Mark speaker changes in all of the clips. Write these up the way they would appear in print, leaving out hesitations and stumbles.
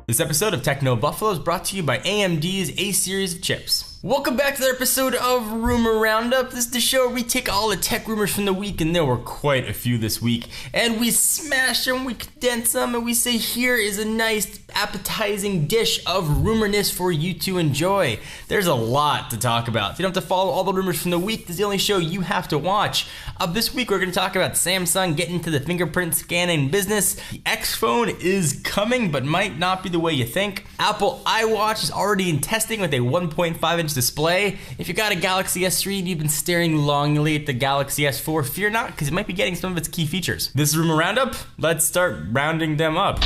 Speaker 1: This episode of Techno Buffalo is brought to you by AMD's A series of chips. Welcome back to the episode of Rumor Roundup. This is the show where we take all the tech rumors from the week, and there were quite a few this week, and we smash them, we condense them, and we say here is a nice appetizing dish of rumorness for you to enjoy. There's a lot to talk about. If you don't have to follow all the rumors from the week, this is the only show you have to watch. This week we're going to talk about Samsung getting into the fingerprint scanning business. The Xfon is coming, but might not be the way you think. Apple iWatch is already in testing with a 1.5-inch display. If you got a Galaxy S3 and you've been staring longingly at the Galaxy S4, fear not, because it might be getting some of its key features. This is Rumor Roundup. Let's start rounding them up.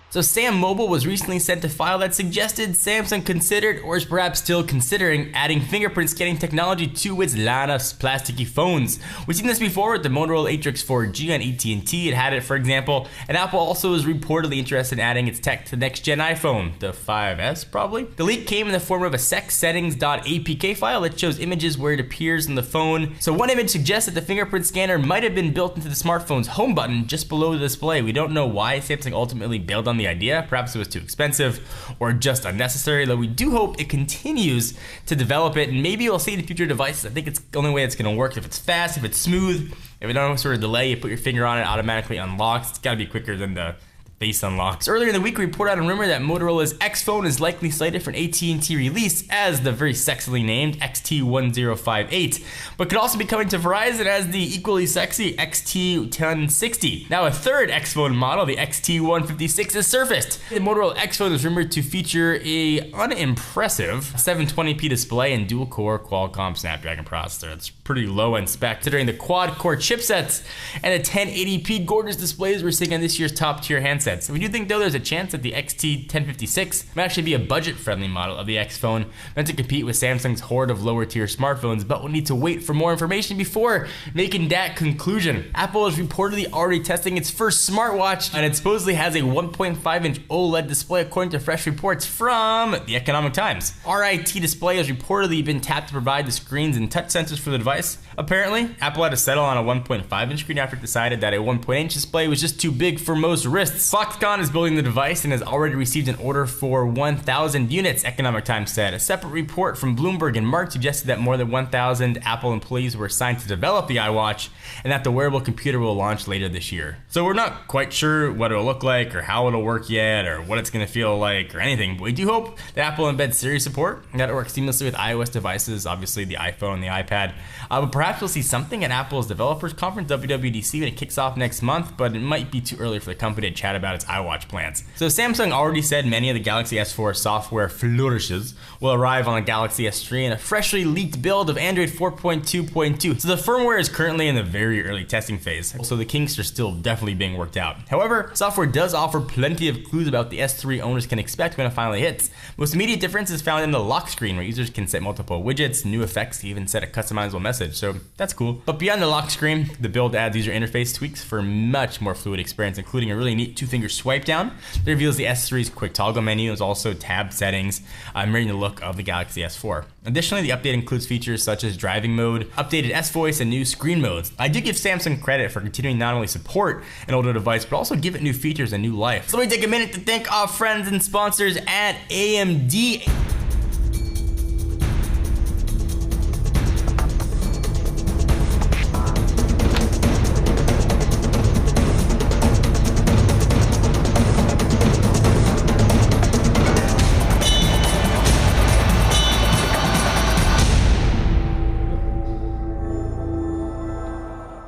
Speaker 1: So Sam Mobile was recently sent a file that suggested Samsung considered, or is perhaps still considering, adding fingerprint scanning technology to its line of plasticky phones. We've seen this before with the Motorola Atrix 4G on AT&T. It had it, for example, and Apple also is reportedly interested in adding its tech to the next-gen iPhone, the 5S probably. The leak came in the form of a sexsettings.apk file that shows images where it appears in the phone. So one image suggests that the fingerprint scanner might have been built into the smartphone's home button just below the display. We don't know why Samsung ultimately bailed on the idea. Perhaps it was too expensive or just unnecessary, though we do hope it continues to develop it, and maybe we'll see it in future devices. I think it's the only way it's going to work. If it's fast, if it's smooth, if it don't sort of delay, you put your finger on it, automatically unlocks. It's got to be quicker than the face unlocks. Earlier in the week, we reported on a rumor that Motorola's Xfon is likely slated for an AT&T release as the very sexily named XT1058, but could also be coming to Verizon as the equally sexy XT1060. Now, a third Xfon model, the XT156, has surfaced. The Motorola Xfon is rumored to feature a unimpressive 720p display and dual-core Qualcomm Snapdragon processor. It's pretty low-end spec, considering the quad-core chipsets and the 1080p gorgeous displays we're seeing on this year's top-tier handsets. We do think, though, there's a chance that the XT1056 might actually be a budget-friendly model of the Xfon, meant to compete with Samsung's horde of lower-tier smartphones, but we'll need to wait for more information before making that conclusion. Apple is reportedly already testing its first smartwatch, and it supposedly has a 1.5-inch OLED display, according to fresh reports from the Economic Times. RIT display has reportedly been tapped to provide the screens and touch sensors for the device. Apparently, Apple had to settle on a 1.5-inch screen after it decided that a 1.8-inch display was just too big for most wrists. Foxconn is building the device and has already received an order for 1,000 units, Economic Times said. A separate report from Bloomberg in March suggested that more than 1,000 Apple employees were assigned to develop the iWatch, and that the wearable computer will launch later this year. So we're not quite sure what it'll look like, or how it'll work yet, or what it's going to feel like, or anything, but we do hope that Apple embeds Siri support, and that it works seamlessly with iOS devices, obviously the iPhone and the iPad. But perhaps we'll see something at Apple's Developers Conference, WWDC, when it kicks off next month, but it might be too early for the company to chat about its iWatch plans. So Samsung already said many of the Galaxy S4 software flourishes will arrive on the Galaxy S3 in a freshly leaked build of Android 4.2.2. So the firmware is currently in the very early testing phase, so the kinks are still definitely being worked out. However, software does offer plenty of clues about the S3 owners can expect when it finally hits. Most immediate difference is found in the lock screen, where users can set multiple widgets, new effects, even set a customizable message, so that's cool. But beyond the lock screen, the build adds user interface tweaks for a much more fluid experience, including a really neat two-finger swipe down that reveals the S3's quick toggle menu. There's also tabbed settings, mirroring the look of the Galaxy S4. Additionally, the update includes features such as driving mode, updated S-Voice, and new screen modes. I do give Samsung credit for continuing not only support an older device, but also give it new features and new life. So let me take a minute to thank our friends and sponsors at AMD.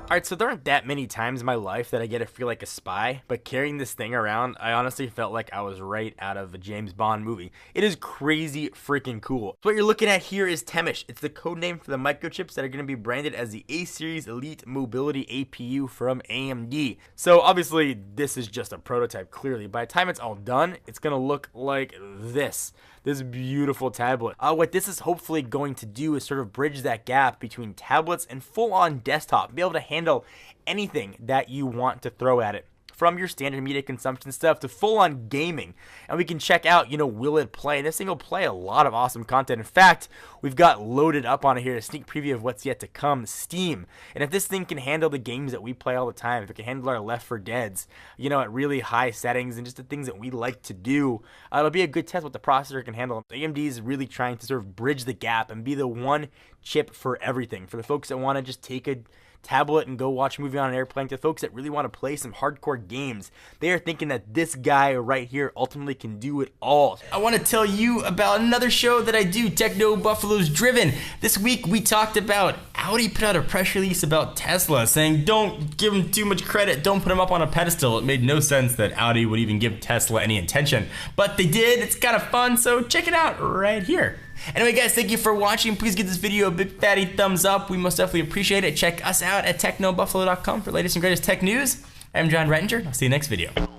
Speaker 1: Alright, so there aren't that many times in my life that I get to feel like a spy, but carrying this thing around, I honestly felt like I was right out of a James Bond movie. It is crazy freaking cool. So what you're looking at here is Temish. It's the code name for the microchips that are going to be branded as the A-Series Elite Mobility APU from AMD. So obviously, this is just a prototype, clearly. By the time it's all done, it's going to look like this beautiful tablet. What this is hopefully going to do is sort of bridge that gap between tablets and full-on desktop, be able to handle anything that you want to throw at it.
Speaker 2: from your standard media consumption stuff to full-on gaming. And we can check out, will it play? And this thing will play a lot of awesome content. In fact, we've got loaded up on it here, a sneak preview of what's yet to come, Steam. And if this thing can handle the games that we play all the time, if it can handle our Left 4 Deads, at really high settings and just the things that we like to do, it'll be a good test what the processor can handle. AMD is really trying to sort of bridge the gap and be the one chip for everything. For the folks that want to just take a tablet and go watch a movie on an airplane, to folks that really want to play some hardcore games, they are thinking that this guy right here ultimately can do it all.
Speaker 1: I want to tell you about another show that I do, Techno Buffalo's Driven. This week we talked about Audi put out a press release about Tesla saying don't give him too much credit, don't put him up on a pedestal. It made no sense that Audi would even give Tesla any attention, but they did. It's kind of fun, so check it out right here. Anyway guys, thank you for watching. Please give this video a big fatty thumbs up. We most definitely appreciate it. Check us out at technobuffalo.com for latest and greatest tech news. I'm John Rettinger. I'll see you next video.